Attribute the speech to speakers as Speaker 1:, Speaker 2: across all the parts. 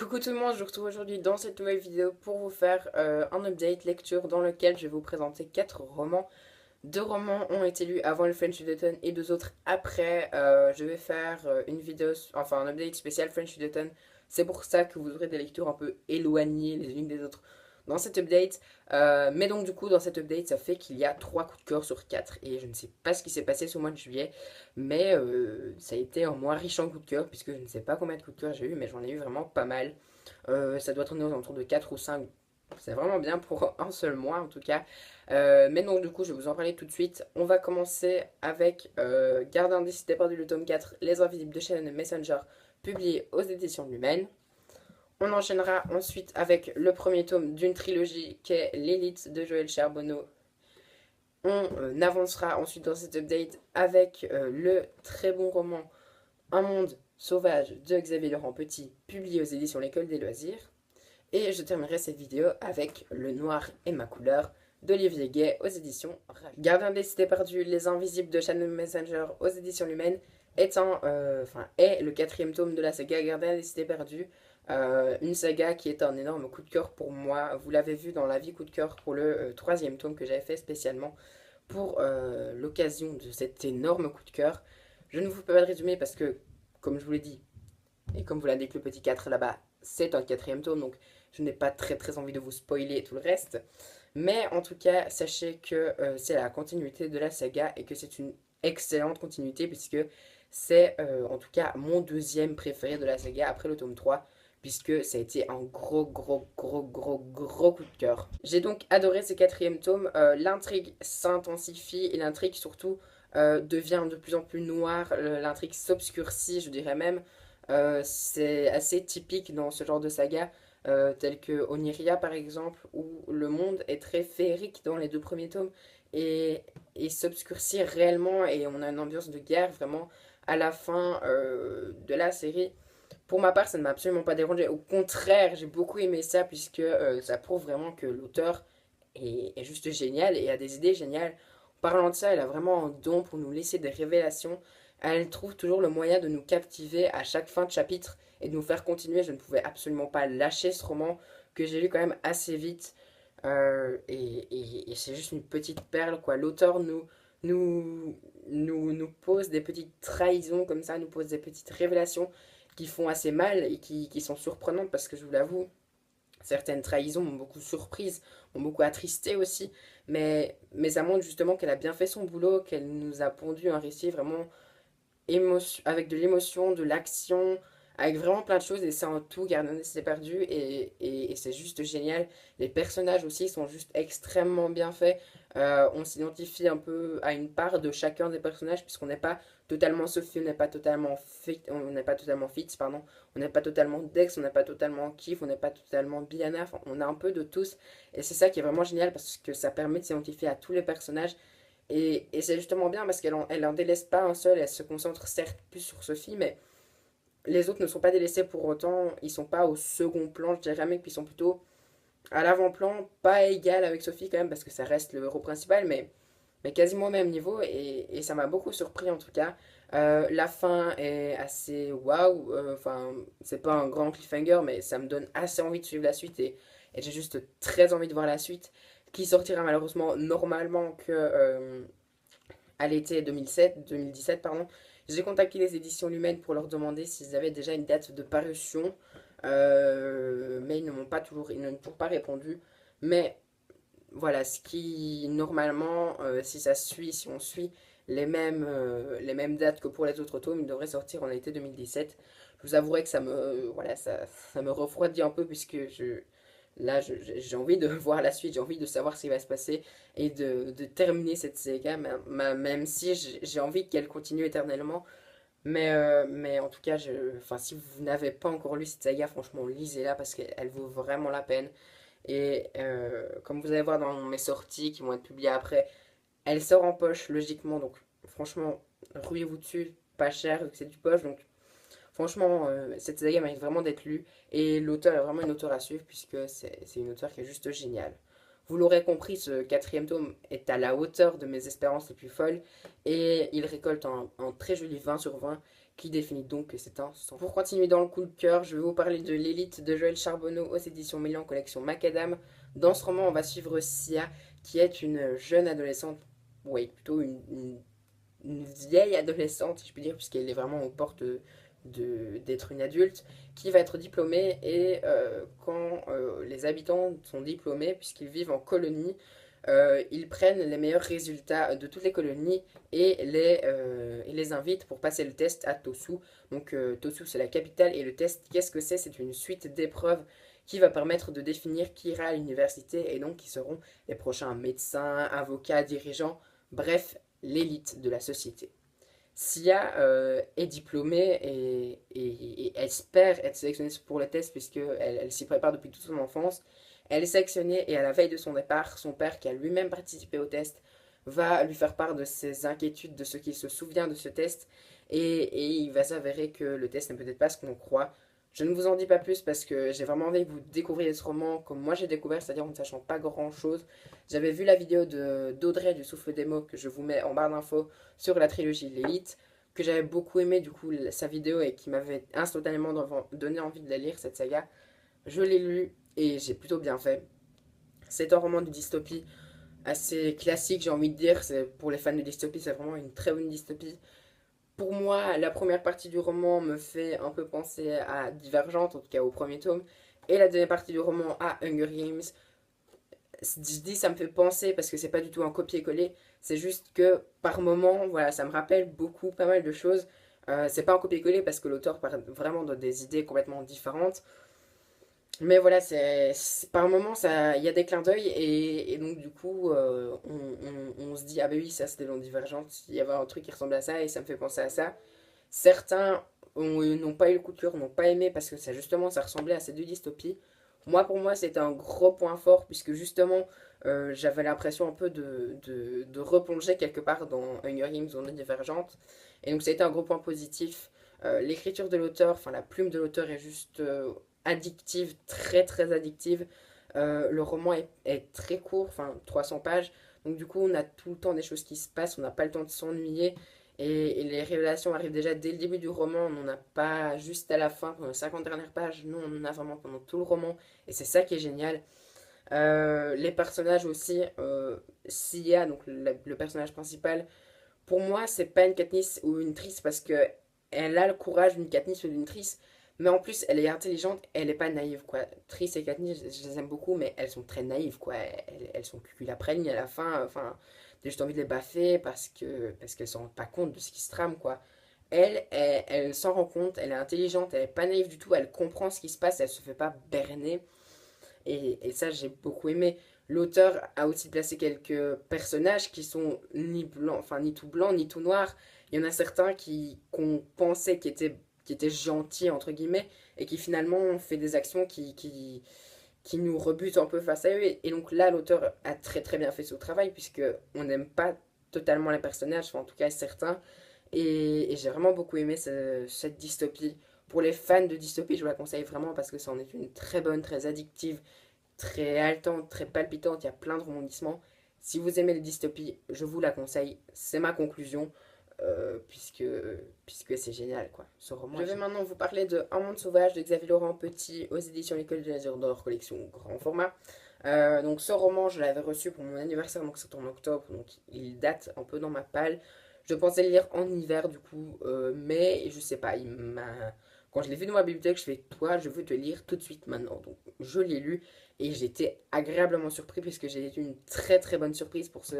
Speaker 1: Coucou tout le monde, je vous retrouve aujourd'hui dans cette nouvelle vidéo pour vous faire un update lecture dans lequel je vais vous présenter 4 romans. 2 romans ont été lus avant le French Udon et 2 autres après. Je vais faire une vidéo, enfin un update spécial French Udon. C'est pour ça que vous aurez des lectures un peu éloignées les unes des autres dans cet update. Mais donc du coup dans cet update ça fait qu'il y a 3 coups de cœur sur 4. Et je ne sais pas ce qui s'est passé ce mois de juillet. Mais ça a été un mois riche en coups de cœur puisque je ne sais pas combien de coups de cœur j'ai eu. Mais j'en ai eu vraiment pas mal. Ça doit tourner aux alentours de 4 ou 5. C'est vraiment bien pour un seul mois en tout cas. Mais donc du coup je vais vous en parler tout de suite. On va commencer avec Gardien des cités perdues, le tome 4, Les Invisibles de Shannon Messenger, publié aux éditions de l'Humaine. On enchaînera ensuite avec le premier tome d'une trilogie qui est L'Élite de Joël Charbonneau. On avancera ensuite dans cet update avec le très bon roman Un monde sauvage de Xavier Laurent Petit, publié aux éditions L'École des loisirs. Et je terminerai cette vidéo avec Le noir et ma couleur d'Olivier Gay aux éditions Rage. Gardien des cités perdues, Les Invisibles de Shannon Messenger aux éditions Lumen est le 4e tome de la saga Gardien des cités perdues. Une saga qui est un énorme coup de cœur pour moi. Vous l'avez vu dans la vie coup de cœur pour le 3e tome que j'avais fait spécialement pour l'occasion de cet énorme coup de cœur. Je ne vous fais pas de résumé parce que, comme je vous l'ai dit, et comme vous l'indique le petit 4 là-bas, c'est un 4e tome, donc je n'ai pas très envie de vous spoiler tout le reste. Mais en tout cas, sachez que c'est la continuité de la saga et que c'est une excellente continuité puisque c'est en tout cas mon deuxième préféré de la saga après le tome 3 puisque ça a été un gros coup de cœur. J'ai donc adoré ces 4e tomes, l'intrigue s'intensifie et l'intrigue surtout devient de plus en plus noire, l'intrigue s'obscurcit je dirais même. C'est assez typique dans ce genre de saga, tel que Oniria par exemple, où le monde est très féerique dans les 2 premiers tomes et, et s'obscurcit réellement et on a une ambiance de guerre vraiment à la fin de la série. Pour ma part, ça ne m'a absolument pas dérangé. Au contraire, j'ai beaucoup aimé ça puisque ça prouve vraiment que l'auteur est juste génial et a des idées géniales. En parlant de ça, elle a vraiment un don pour nous laisser des révélations. Elle trouve toujours le moyen de nous captiver à chaque fin de chapitre et de nous faire continuer. Je ne pouvais absolument pas lâcher ce roman que j'ai lu quand même assez vite. Et c'est juste une petite perle, quoi. L'auteur nous pose des petites trahisons comme ça, nous pose des petites révélations qui font assez mal et qui sont surprenantes parce que je vous l'avoue, certaines trahisons m'ont beaucoup surprise, m'ont beaucoup attristé aussi, mais ça montre justement qu'elle a bien fait son boulot, qu'elle nous a pondu un récit vraiment avec de l'émotion, de l'action, avec vraiment plein de choses, et c'est en tout, Gardien des cités perdues, et c'est juste génial. Les personnages aussi sont juste extrêmement bien faits. On s'identifie un peu à une part de chacun des personnages, puisqu'on n'est pas totalement Sophie, on n'est pas totalement Fitz, pardon, on n'est pas totalement Dex, on n'est pas totalement Kif, on n'est pas totalement Biana, enfin, on a un peu de tous, et c'est ça qui est vraiment génial, parce que ça permet de s'identifier à tous les personnages, et c'est justement bien parce elle en délaisse pas un seul, elle se concentre certes plus sur Sophie, mais les autres ne sont pas délaissés pour autant, ils sont pas au second plan, je dirais même qu'ils sont plutôt à l'avant-plan, pas égal avec Sophie quand même, parce que ça reste le héros principal, mais quasiment au même niveau, et ça m'a beaucoup surpris en tout cas. La fin est assez waouh, enfin, c'est pas un grand cliffhanger, mais ça me donne assez envie de suivre la suite, et j'ai juste très envie de voir la suite, qui sortira malheureusement normalement que à l'été 2017, pardon. J'ai contacté les éditions Lumen pour leur demander s'ils avaient déjà une date de parution, mais ils ne m'ont toujours pas répondu. Mais voilà, ce qui normalement, si on suit les mêmes dates que pour les autres tomes, il devrait sortir en été 2017. Je vous avouerai que ça me refroidit un peu puisque là, j'ai envie de voir la suite, j'ai envie de savoir ce qui va se passer et de terminer cette saga, même si j'ai envie qu'elle continue éternellement. Mais en tout cas, enfin, si vous n'avez pas encore lu cette saga, franchement, lisez-la parce qu'elle vaut vraiment la peine. Et comme vous allez voir dans mes sorties qui vont être publiées après, elle sort en poche logiquement. Donc franchement, ruez-vous dessus, pas cher, vu que c'est du poche. Donc franchement, cette saga mérite vraiment d'être lue. Et l'auteur est vraiment une auteure à suivre puisque c'est une auteure qui est juste géniale. Vous l'aurez compris, ce 4e tome est à la hauteur de mes espérances les plus folles. Et il récolte un très joli 20 sur 20 qui définit donc que c'est un sang. Pour continuer dans le coup de cœur, je vais vous parler de l'élite de Joël Charbonneau aux éditions Mélian collection Macadam. Dans ce roman, on va suivre Sia, qui est une jeune adolescente, oui, plutôt une vieille adolescente, si je peux dire, puisqu'elle est vraiment aux portes d'être une adulte, qui va être diplômée et quand les habitants sont diplômés, puisqu'ils vivent en colonie, ils prennent les meilleurs résultats de toutes les colonies et les invitent pour passer le test à Tosu. Donc Tosu c'est la capitale et le test, qu'est-ce que c'est? C'est une suite d'épreuves qui va permettre de définir qui ira à l'université et donc qui seront les prochains médecins, avocats, dirigeants, bref, l'élite de la société. Sia est diplômée et espère être sélectionnée pour le test puisqu'elle s'y prépare depuis toute son enfance. Elle est sélectionnée et à la veille de son départ, son père qui a lui-même participé au test va lui faire part de ses inquiétudes, de ce qu'il se souvient de ce test et il va s'avérer que le test n'est peut-être pas ce qu'on croit. Je ne vous en dis pas plus parce que j'ai vraiment envie que vous découvriez ce roman comme moi j'ai découvert, c'est-à-dire en ne sachant pas grand-chose. J'avais vu la vidéo d'Audrey du Souffle des mots que je vous mets en barre d'infos sur la trilogie L'Élite, que j'avais beaucoup aimé du coup sa vidéo et qui m'avait instantanément donné envie de la lire, cette saga. Je l'ai lu et j'ai plutôt bien fait. C'est un roman de dystopie assez classique, j'ai envie de dire. Pour les fans de dystopie, c'est vraiment une très bonne dystopie. Pour moi, la première partie du roman me fait un peu penser à Divergente, en tout cas au premier tome, et la deuxième partie du roman à Hunger Games. Je dis ça me fait penser parce que c'est pas du tout un copier-coller, c'est juste que par moment, voilà, ça me rappelle beaucoup, pas mal de choses. C'est pas un copier-coller parce que l'auteur part vraiment dans des idées complètement différentes. Mais voilà, par moment, il y a des clins d'œil et donc du coup, on se dit, ah bah oui, ça c'était dans Divergente, il y avait un truc qui ressemble à ça et ça me fait penser à ça. Certains n'ont pas eu le coup de cœur, n'ont pas aimé parce que ça justement, ça ressemblait à ces deux dystopies. Moi, pour moi, c'était un gros point fort puisque justement, j'avais l'impression un peu de replonger quelque part dans Hunger Games, dans Divergente. Et donc, ça a été un gros point positif. L'écriture de l'auteur, enfin la plume de l'auteur est juste addictive, très très addictive. Le roman est très court, enfin 300 pages. Donc du coup, on a tout le temps des choses qui se passent, on n'a pas le temps de s'ennuyer. Et les révélations arrivent déjà dès le début du roman, on n'en a pas juste à la fin, pendant les 50 dernières pages, non, on en a vraiment pendant tout le roman. Et c'est ça qui est génial. Les personnages aussi, Sia, donc le personnage principal, pour moi, c'est pas une Katniss ou une Triss parce que elle a le courage d'une Katniss ou d'une Triss, mais en plus, elle est intelligente, elle est pas naïve, quoi. Triss et Katniss, je les aime beaucoup, mais elles sont très naïves, quoi. Elles sont cucul-après-ligne à la fin, enfin, j'ai juste envie de les baffer parce qu'elles s'en rendent pas compte de ce qui se trame, quoi. Elle s'en rend compte, elle est intelligente, elle est pas naïve du tout, elle comprend ce qui se passe, elle se fait pas berner. Et ça, j'ai beaucoup aimé. L'auteur a aussi placé quelques personnages qui sont ni blancs, enfin ni tout blanc, ni tout noir. Il y en a certains qu'on pensait qui étaient gentils, entre guillemets, et qui finalement ont fait des actions qui nous rebutent un peu face à eux. Et donc là, l'auteur a très très bien fait son travail, puisque on n'aime pas totalement les personnages, enfin en tout cas certains. Et j'ai vraiment beaucoup aimé cette dystopie. Pour les fans de dystopie, je vous la conseille vraiment parce que c'en est une très bonne, très addictive, très haletante, très palpitante, il y a plein de rebondissements. Si vous aimez les dystopies, je vous la conseille, c'est ma conclusion, puisque, puisque c'est génial, quoi, ce roman. Je vais maintenant vous parler de Un monde sauvage de Xavier Laurent Petit aux éditions L'École de l'Azur d'Or, collection grand format. Donc ce roman, je l'avais reçu pour mon anniversaire, donc c'est en octobre, donc il date un peu dans ma palle. Je pensais le lire en hiver du coup, mais je sais pas, quand je l'ai vu dans ma bibliothèque, je fais toi, je veux te lire tout de suite maintenant. Donc je l'ai lu et j'étais agréablement surpris puisque j'ai eu une très très bonne surprise pour ce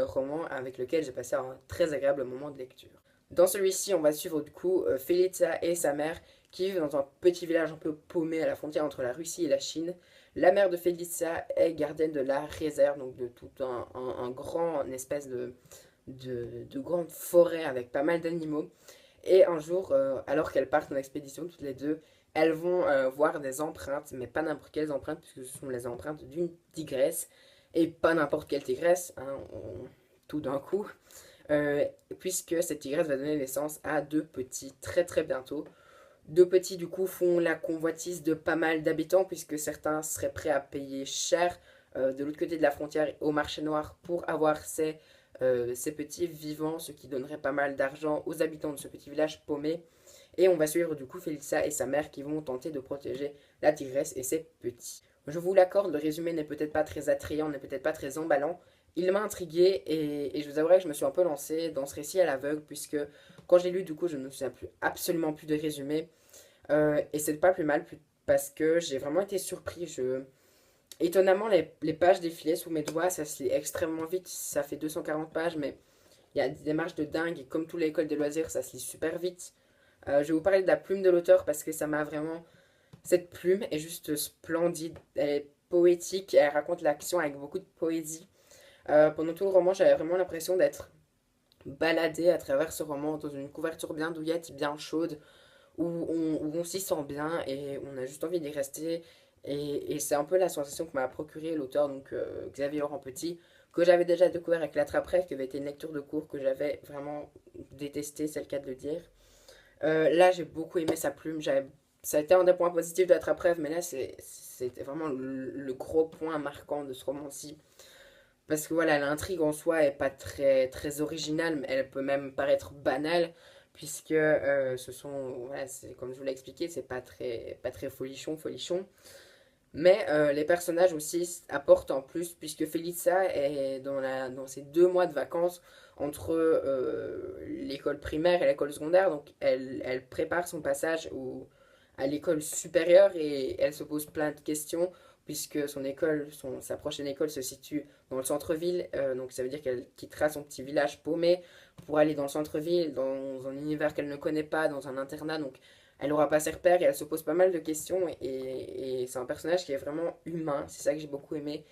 Speaker 1: roman avec lequel j'ai passé un très agréable moment de lecture. Dans celui-ci, on va suivre du coup Felicia et sa mère qui vivent dans un petit village un peu paumé à la frontière entre la Russie et la Chine. La mère de Felicia est gardienne de la réserve, donc de tout un grand espèce de grande forêt avec pas mal d'animaux. Et un jour, alors qu'elles partent en expédition toutes les deux, elles vont voir des empreintes, mais pas n'importe quelles empreintes, puisque ce sont les empreintes d'une tigresse, et pas n'importe quelle tigresse, hein, tout d'un coup, euh, puisque cette tigresse va donner naissance à deux petits très très bientôt. Deux petits du coup font la convoitise de pas mal d'habitants, puisque certains seraient prêts à payer cher de l'autre côté de la frontière au marché noir pour avoir ces ces petits vivants, ce qui donnerait pas mal d'argent aux habitants de ce petit village paumé. Et on va suivre du coup Félissa et sa mère qui vont tenter de protéger la tigresse et ses petits. Je vous l'accorde, le résumé n'est peut-être pas très attrayant, n'est peut-être pas très emballant. Il m'a intrigué et je vous avouerai que je me suis un peu lancé dans ce récit à l'aveugle puisque quand j'ai lu du coup je ne me souviens plus, absolument plus de résumé. Et c'est pas plus mal parce que j'ai vraiment été surpris. Étonnamment, les pages défilaient sous mes doigts, ça se lit extrêmement vite, ça fait 240 pages, mais il y a des démarches de dingue et comme tous les écoles des loisirs, ça se lit super vite. Je vais vous parler de la plume de l'auteur parce que ça m'a vraiment... Cette plume est juste splendide, elle est poétique, elle raconte l'action avec beaucoup de poésie. Pendant tout le roman, j'avais vraiment l'impression d'être baladée à travers ce roman dans une couverture bien douillette, bien chaude, où on s'y sent bien et on a juste envie d'y rester. Et c'est un peu la sensation que m'a procuré l'auteur, donc Xavier Laurent Petit, que j'avais déjà découvert avec l'Attrape-Rêve, qui avait été une lecture de cours que j'avais vraiment détesté, c'est le cas de le dire. Là, j'ai beaucoup aimé sa plume. Ça a été un des points positifs de l'Attrape-Rêve, mais là, c'était vraiment le gros point marquant de ce roman-ci. Parce que voilà, l'intrigue en soi est pas très, très originale, mais elle peut même paraître banale, puisque ce sont, voilà, comme je vous l'ai expliqué, c'est pas très folichon, folichon. Mais les personnages aussi apportent en plus, puisque Felissa est dans ses 2 mois de vacances entre l'école primaire et l'école secondaire, donc elle prépare son passage à l'école supérieure et elle se pose plein de questions, puisque sa prochaine école se situe dans le centre-ville, donc ça veut dire qu'elle quittera son petit village paumé pour aller dans le centre-ville, dans un univers qu'elle ne connaît pas, dans un internat, donc elle aura pas ses repères et elle se pose pas mal de questions et c'est un personnage qui est vraiment humain, c'est ça que j'ai beaucoup aimé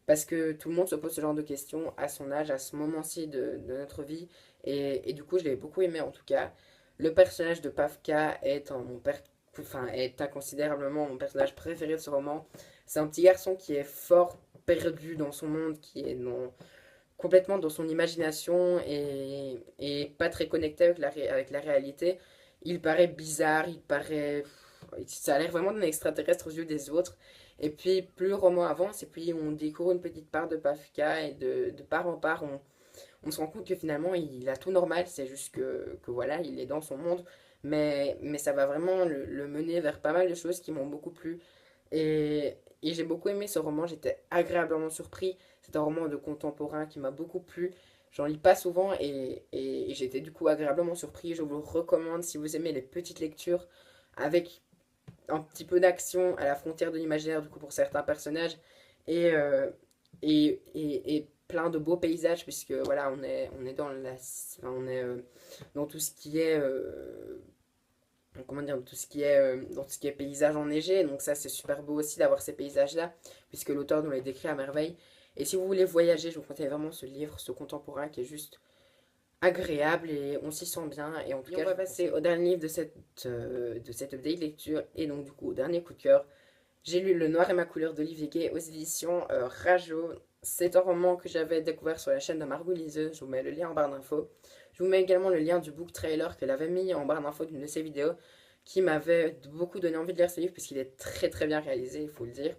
Speaker 1: parce que tout le monde se pose ce genre de questions à son âge, à ce moment-ci de notre vie et du coup je l'ai beaucoup aimé en tout cas. Le personnage de Pavka est inconsidérablement mon personnage préféré de ce roman. C'est un petit garçon qui est fort perdu dans son monde, qui est complètement dans son imagination et pas très connecté avec la réalité. Il paraît bizarre, ça a l'air vraiment d'un extraterrestre aux yeux des autres. Et puis, plus le roman avance, et puis on découvre une petite part de Pafka, et de part en part, on se rend compte que finalement, il a tout normal, c'est juste que voilà, il est dans son monde. Mais ça va vraiment le mener vers pas mal de choses qui m'ont beaucoup plu. Et j'ai beaucoup aimé ce roman, j'étais agréablement surpris. C'est un roman de contemporain qui m'a beaucoup plu. J'en lis pas souvent et j'étais du coup agréablement surpris. Je vous le recommande si vous aimez les petites lectures avec un petit peu d'action à la frontière de l'imaginaire du coup pour certains personnages et, euh, et plein de beaux paysages puisque voilà on est dans dans tout ce qui est comment dire, dans tout ce qui est paysage enneigé. Donc ça, c'est super beau aussi d'avoir ces paysages-là, puisque l'auteur nous les décrit à merveille. Et si vous voulez voyager, je vous conseille vraiment ce livre, ce contemporain qui est juste agréable et on s'y sent bien. Et en tout cas, on va passer au dernier livre de cette update lecture et donc du coup au dernier coup de cœur. J'ai lu Le Noir et ma couleur d'Olivier Gay aux éditions Rajo. C'est un roman que j'avais découvert sur la chaîne de Margot Liseuse. Je vous mets le lien en barre d'infos. Je vous mets également le lien du book trailer qu'elle avait mis en barre d'infos d'une de ses vidéos qui m'avait beaucoup donné envie de lire ce livre puisqu'il est très très bien réalisé, il faut le dire.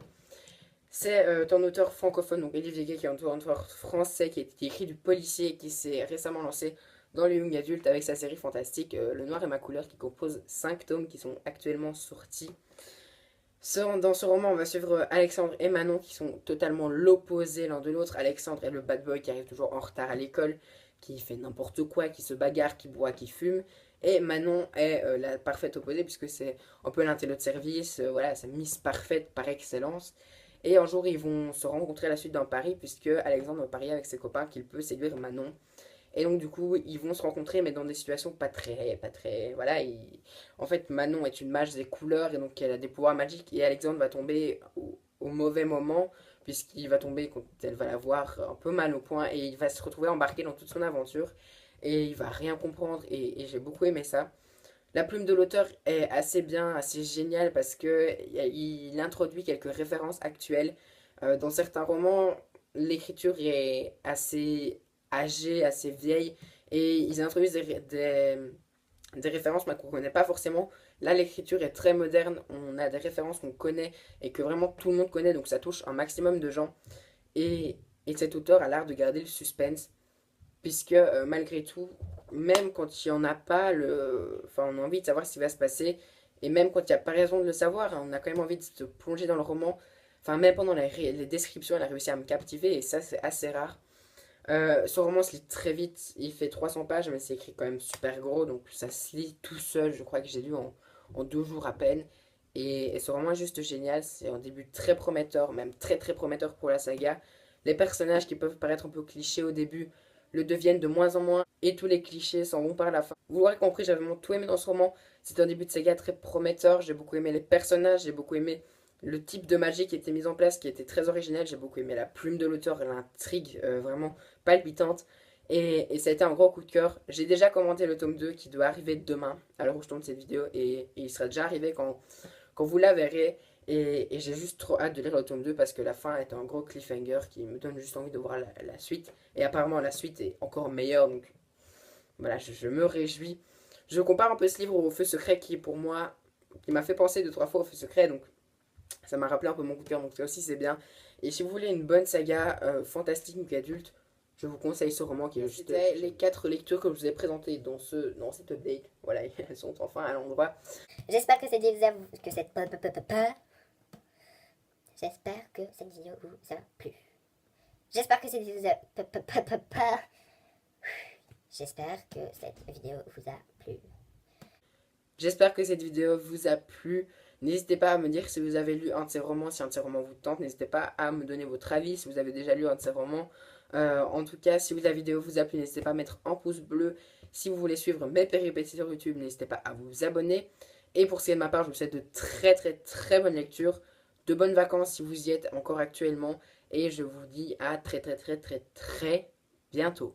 Speaker 1: C'est un auteur francophone, donc Olivier Gay, qui est un auteur français qui écrit du policier et qui s'est récemment lancé dans le young adulte avec sa série fantastique Le Noir et ma couleur qui compose 5 tomes qui sont actuellement sortis. Dans ce roman, on va suivre Alexandre et Manon qui sont totalement l'opposé l'un de l'autre. Alexandre est le bad boy qui arrive toujours en retard à l'école, qui fait n'importe quoi, qui se bagarre, qui boit, qui fume. Et Manon est la parfaite opposée puisque c'est un peu l'intello de service, voilà, c'est Miss Parfaite par excellence. Et un jour, ils vont se rencontrer à la suite d'un pari puisque Alexandre va parier avec ses copains qu'il peut séduire Manon. Et donc, du coup, ils vont se rencontrer, mais dans des situations pas très, voilà. En fait, Manon est une mage des couleurs, et donc elle a des pouvoirs magiques, et Alexandre va tomber au mauvais moment, puisqu'il va tomber quand elle va l'avoir un peu mal au point, et il va se retrouver embarqué dans toute son aventure, et il va rien comprendre, et j'ai beaucoup aimé ça. La plume de l'auteur est assez bien, assez géniale, parce que il introduit quelques références actuelles. Dans certains romans, l'écriture est assez âgée, assez vieille, et ils introduisent des références qu'on ne connaît pas forcément. Là, l'écriture est très moderne, on a des références qu'on connaît et que vraiment tout le monde connaît, donc ça touche un maximum de gens. Et cet auteur a l'art de garder le suspense. puisque malgré tout, même quand il n'y en a pas, enfin, on a envie de savoir ce qui va se passer, et même quand il n'y a pas raison de le savoir, hein, on a quand même envie de se plonger dans le roman. Enfin, même pendant les descriptions, elle a réussi à me captiver, et ça, c'est assez rare. Ce roman se lit très vite, il fait 300 pages, mais c'est écrit quand même super gros, donc ça se lit tout seul. Je crois que j'ai lu en 2 jours à peine. Et ce roman est juste génial, c'est un début très prometteur, même très très prometteur pour la saga. Les personnages qui peuvent paraître un peu clichés au début le deviennent de moins en moins, et tous les clichés s'en vont par la fin. Vous l'aurez compris, j'avais vraiment tout aimé dans ce roman. C'est un début de saga très prometteur, j'ai beaucoup aimé les personnages, j'ai beaucoup aimé le type de magie qui était mis en place, qui était très original. J'ai beaucoup aimé la plume de l'auteur, l'intrigue vraiment palpitante. Et ça a été un gros coup de cœur. J'ai déjà commenté le tome 2 qui doit arriver demain, à l'heure où je tourne cette vidéo. Et il sera déjà arrivé quand vous la verrez. Et j'ai juste trop hâte de lire le tome 2 parce que la fin est un gros cliffhanger qui me donne juste envie de voir la suite. Et apparemment, la suite est encore meilleure. Donc voilà, je me réjouis. Je compare un peu ce livre au Feu Secret qui, pour moi, qui m'a fait penser 2 3 fois au Feu Secret. Donc ça m'a rappelé un peu mon coup de cœur, donc ça aussi c'est bien. Et si vous voulez une bonne saga fantastique ou adulte, je vous conseille ce roman qui est juste... C'était les 4 lectures que je vous ai présentées dans cette update. Voilà, elles sont enfin à l'endroit.
Speaker 2: J'espère que cette vidéo que cette J'espère que cette vidéo vous a plu. J'espère que cette vidéo vous a J'espère que cette vidéo vous a plu.
Speaker 1: J'espère que cette vidéo vous a plu. N'hésitez pas à me dire si vous avez lu un de ces romans, si un de ces romans vous tente. N'hésitez pas à me donner votre avis si vous avez déjà lu un de ces romans. En tout cas, si la vidéo vous a plu, n'hésitez pas à mettre un pouce bleu. Si vous voulez suivre mes péripéties sur YouTube, n'hésitez pas à vous abonner. Et pour ce qui est de ma part, je vous souhaite de très très très bonnes lectures, de bonnes vacances si vous y êtes encore actuellement. Et je vous dis à très très très très très bientôt.